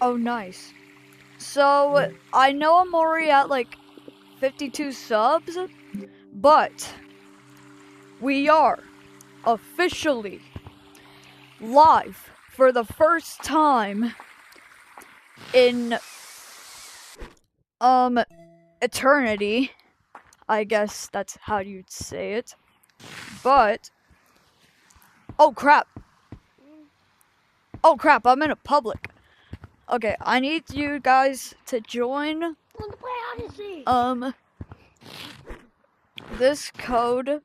Oh, nice. So, I know I'm already at like 52 subs, but we are officially live for the first time in eternity. I guess that's how you'd say it. But oh crap. Oh crap, I'm in a public. Okay, I need you guys to join this code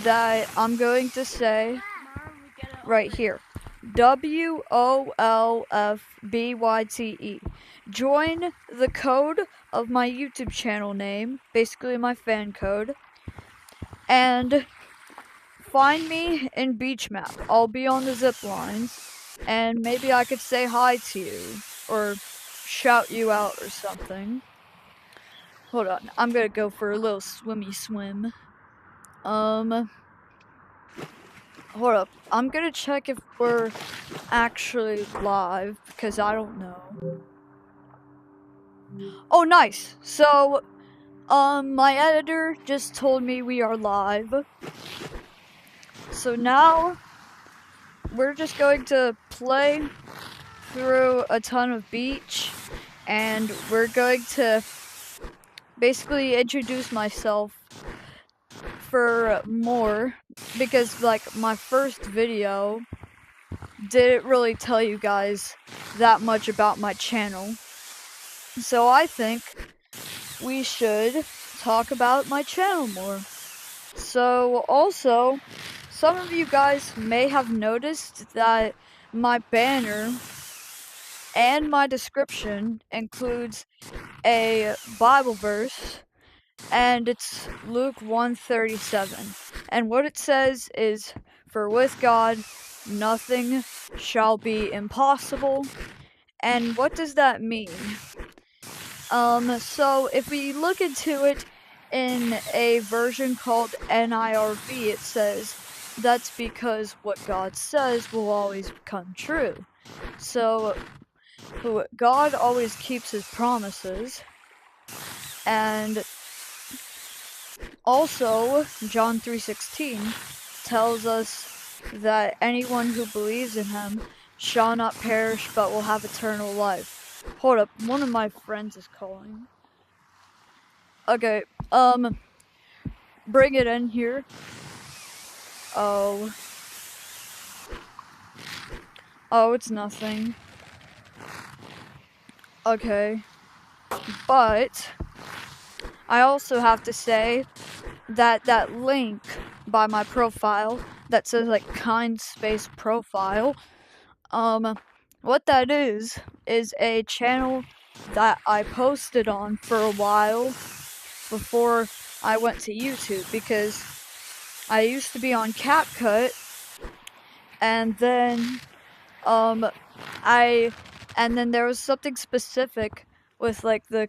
that I'm going to say right here. WOLFBYTE. Join the code of my YouTube channel name, basically my fan code, and find me in Beach Map. I'll be on the zip lines, and maybe I could say hi to you, or shout you out or something. Hold on, I'm gonna go for a little swimmy swim. Hold up, I'm gonna check if we're actually live, because I don't know. Oh, nice! So, my editor just told me we are live. So now, we're just going to play through a ton of beach, and we're going to basically introduce myself for more, because like my first video didn't really tell you guys that much about my channel. So I think we should talk about my channel more. So also, some of you guys may have noticed that my banner and my description includes a Bible verse, and it's Luke 1:37. And what it says is, "For with God nothing shall be impossible." And what does that mean? So if we look into it in a version called NIRV, it says, "That's because what God says will always come true." So God always keeps his promises. And also, John 3:16 tells us that anyone who believes in him shall not perish but will have eternal life. Hold up, one of my friends is calling. Okay, bring it in here. Oh, it's nothing. Okay, but I also have to say that that link by my profile that says like kind space profile, what that is a channel that I posted on for a while before I went to YouTube, because I used to be on CapCut, and then and then there was something specific with like the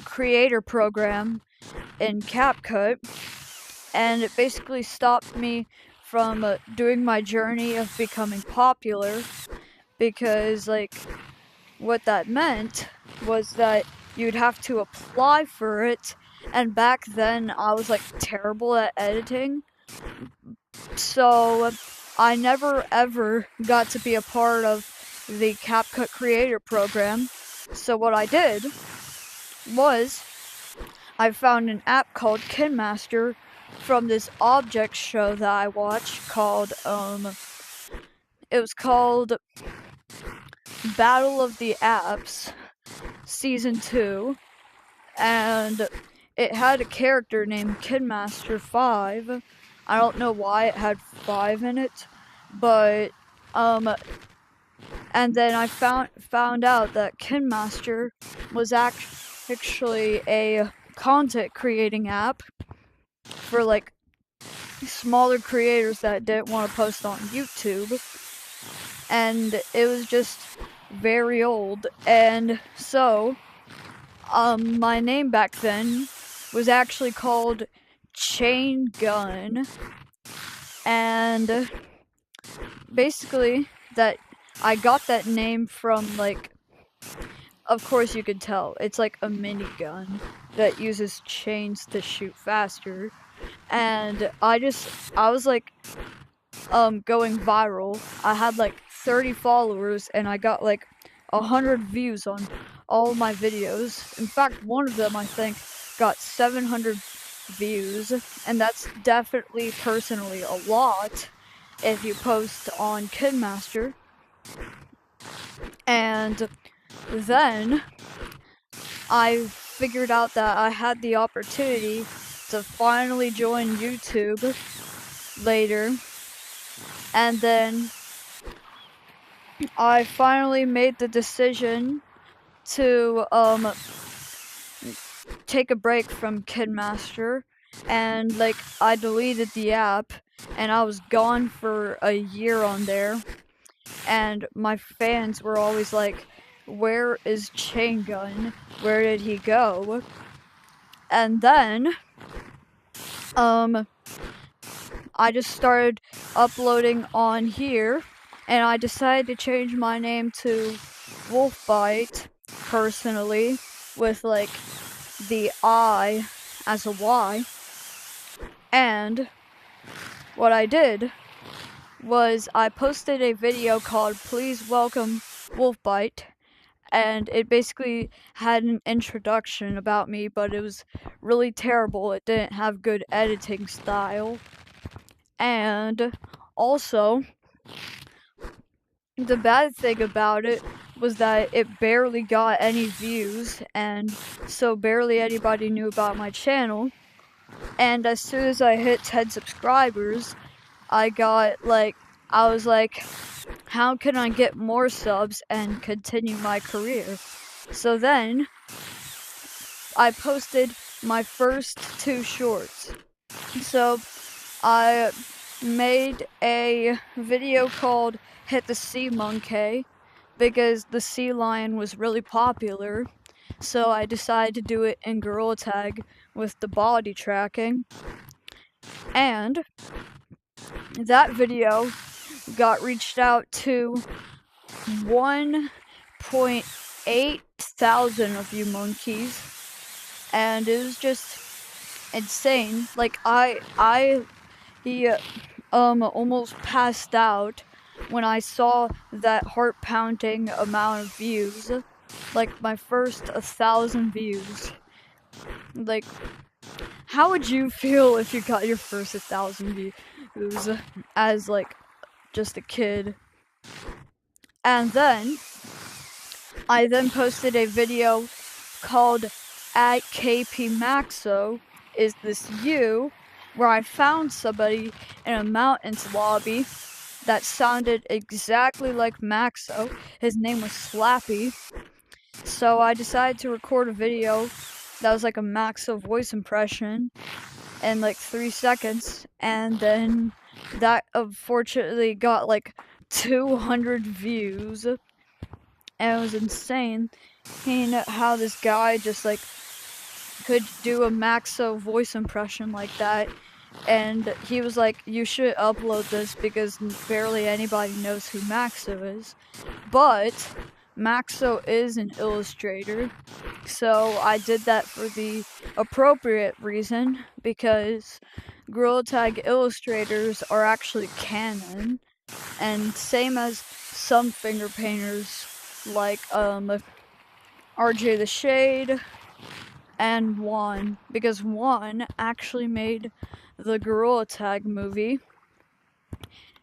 creator program in CapCut, and it basically stopped me from doing my journey of becoming popular, because like what that meant was that you'd have to apply for it, and back then I was like terrible at editing, so I never ever got to be a part of the CapCut creator program. So what I did was I found an app called KinMaster from this object show that I watched called it was called Battle of the Apps Season 2, and it had a character named KinMaster 5. I don't know why it had 5 in it, but and then I found out that KinMaster was actually a content creating app for like smaller creators that didn't want to post on YouTube, and it was just very old. And so my name back then was actually called Chain Gun, and basically that I got that name from, like, of course you could tell, it's like a minigun that uses chains to shoot faster. And I was like, going viral. I had like 30 followers and I got like 100 views on all my videos. In fact, one of them I think got 700 views, and that's definitely personally a lot if you post on KidMaster. And then I figured out that I had the opportunity to finally join YouTube later, and then I finally made the decision to take a break from KidMaster, and like I deleted the app and I was gone for a year on there, and my fans were always like, where is Chain Gun? Where did he go? And then I just started uploading on here, and I decided to change my name to Wolfbite personally, with like the I as a Y. And what I did was I posted a video called Please Welcome Wolfbite, and it basically had an introduction about me, but it was really terrible. It didn't have good editing style. And also, the bad thing about it was that it barely got any views, and so barely anybody knew about my channel. And as soon as I hit 10 subscribers, I was like, how can I get more subs and continue my career? So then, I posted my first 2 shorts. So, I made a video called Hit the Sea Monkey, because the sea lion was really popular, so I decided to do it in Gorilla Tag with the body tracking. And that video got reached out to 1.8 thousand of you monkeys, and it was just insane. Like he almost passed out when I saw that heart-pounding amount of views. Like my first 1,000 views. Like, how would you feel if you got your first 1,000 views as like just a kid? And then I posted a video called at KPMaxo Is This You?, where I found somebody in a mountains lobby that sounded exactly like Maxo. His name was Slappy. So I decided to record a video that was like a Maxo voice impression in like 3 seconds, and then that unfortunately got like 200 views, and it was insane. How this guy just like could do a Maxo voice impression like that, and he was like, you should upload this because barely anybody knows who Maxo is. But Maxo is an illustrator, so I did that for the appropriate reason, because Gorilla Tag illustrators are actually canon, and same as some finger painters like RJ the Shade and Juan, because Juan actually made the Gorilla Tag movie,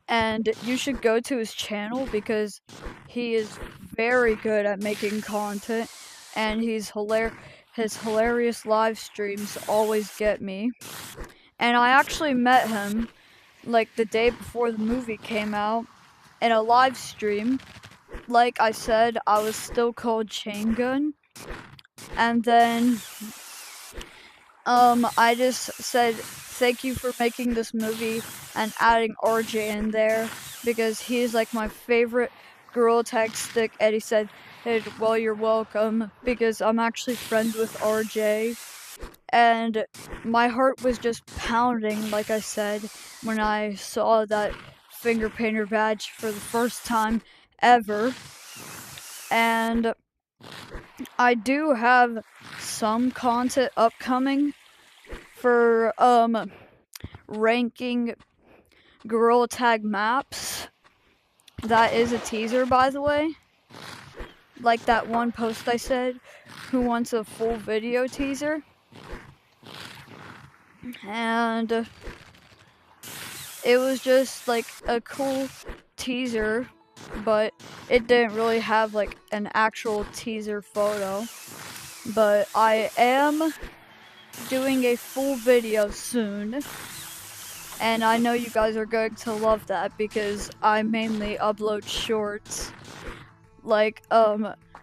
and you should go to his channel because he is very good at making content, and his hilarious live streams always get me. And I actually met him like the day before the movie came out in a live stream. Like I said, I was still called Chain Gun, and then I just said thank you for making this movie and adding RJ in there, because he's like my favorite Gorilla Tag stick. And he said, hey, well, you're welcome, because I'm actually friends with RJ. And my heart was just pounding, like I said, when I saw that finger painter badge for the first time ever. And I do have some content upcoming for ranking Gorilla Tag maps. That is a teaser, by the way. Like that one post I said, who wants a full video teaser? And it was just like a cool teaser, but it didn't really have like an actual teaser photo. But I am doing a full video soon, and I know you guys are going to love that because I mainly upload shorts. Like,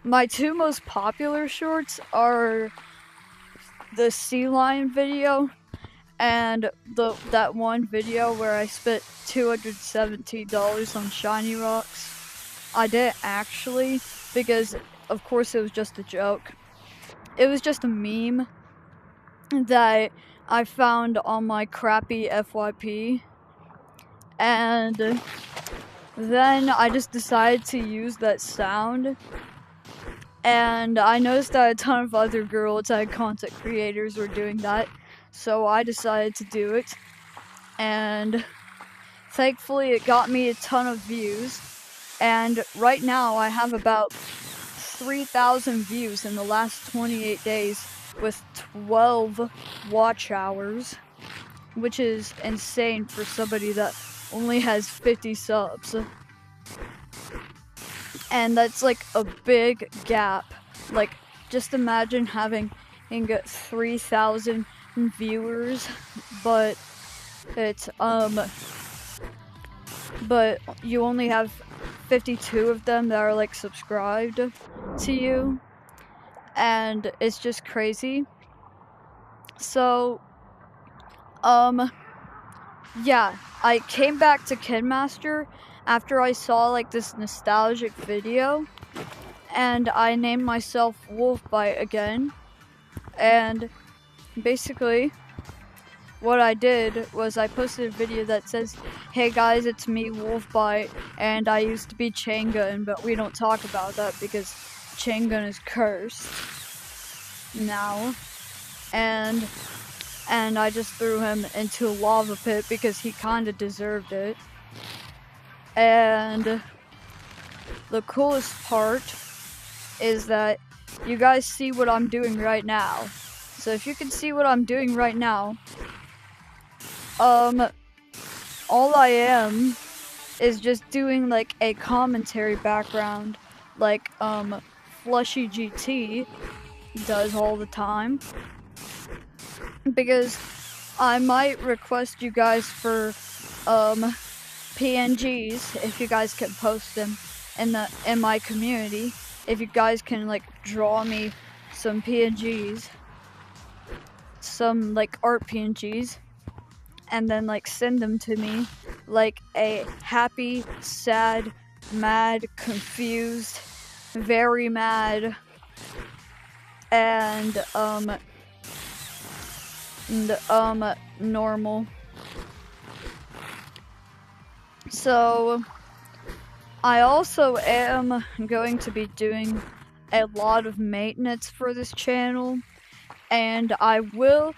my two most popular shorts are the sea lion video and that one video where I spent $217 on shiny rocks. I didn't actually, because of course it was just a joke. It was just a meme that I found on my crappy FYP, and then I just decided to use that sound, and I noticed that a ton of other Gorilla Tag content creators were doing that, so I decided to do it, and thankfully it got me a ton of views, and right now I have about 3,000 views in the last 28 days with 12 watch hours, which is insane for somebody that only has 50 subs. And that's like a big gap. Like, just imagine having 3,000 viewers, but it's but you only have 52 of them that are like subscribed to you, and it's just crazy. So yeah, I came back to Kinmaster after I saw like this nostalgic video, and I named myself Wolfbite again. And basically what I did was I posted a video that says, "Hey guys, it's me, Wolfbite, and I used to be Changun, but we don't talk about that because Changun is cursed now." And I just threw him into a lava pit because he kinda deserved it. And the coolest part is that you guys see what I'm doing right now. So if you can see what I'm doing right now, all I am is just doing like a commentary background like Flushy GT does all the time, because I might request you guys for PNGs if you guys can post them in my community. If you guys can like draw me some PNGs, some like art PNGs, and then like send them to me like a happy, sad, mad, confused, very mad, and normal. So I also am going to be doing a lot of maintenance for this channel, and I will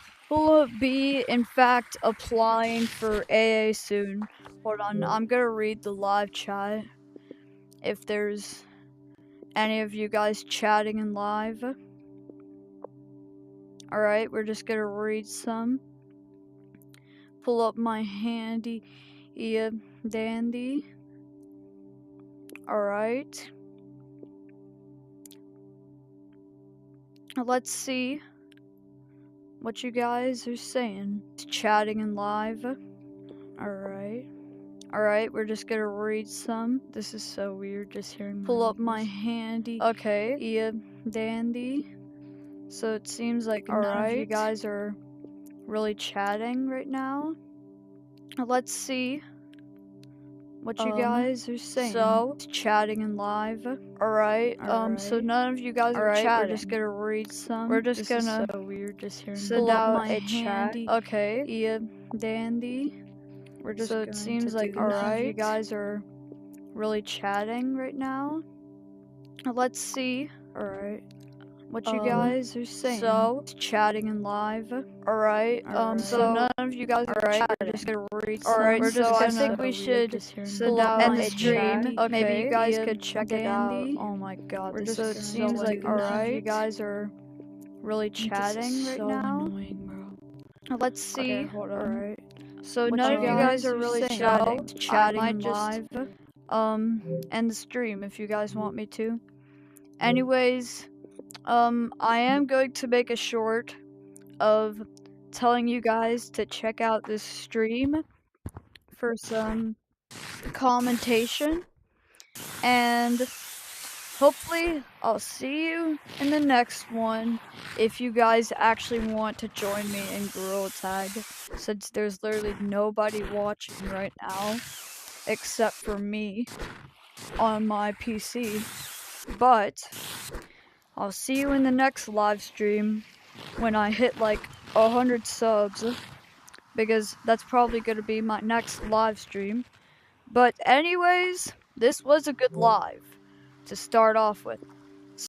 be in fact applying for AA soon. Hold on, I'm gonna read the live chat if there's any of you guys chatting in live. Alright, we're just gonna read some. Pull up my handy dandy. Alright. Let's see what you guys are saying. Chatting in live. Alright. Alright, we're just gonna read some. This is so weird just hearing. Pull up my handy. Okay. Dandy. So it seems like none of you guys are really chatting right now. Let's see what you guys are saying. So, chatting in live. Alright, so none of you guys are chatting. We're just gonna read some. We're just gonna so weird just hearing send out a chat. Okay. Dandy. We're just so it seems like alright. You guys are really chatting right now. Let's see. Alright. What you guys are saying. So, chatting in live. Alright. So none of you guys are chatting. We're just gonna read some. Alright, so I think we should end the stream. Okay. Maybe you guys could check it out. Oh my god, this so it seems like alright. You guys are really chatting right now. Annoying, bro. Let's see. Okay, hold on. Alright. So none of you guys are really chatting live. End the stream if you guys want me to. Anyways, I am going to make a short of telling you guys to check out this stream for some commentation, and hopefully I'll see you in the next one if you guys actually want to join me in Gorilla Tag, since there's literally nobody watching right now except for me on my PC. But I'll see you in the next live stream when I hit like 100 subs, because that's probably gonna be my next live stream. But anyways, this was a good live to start off with.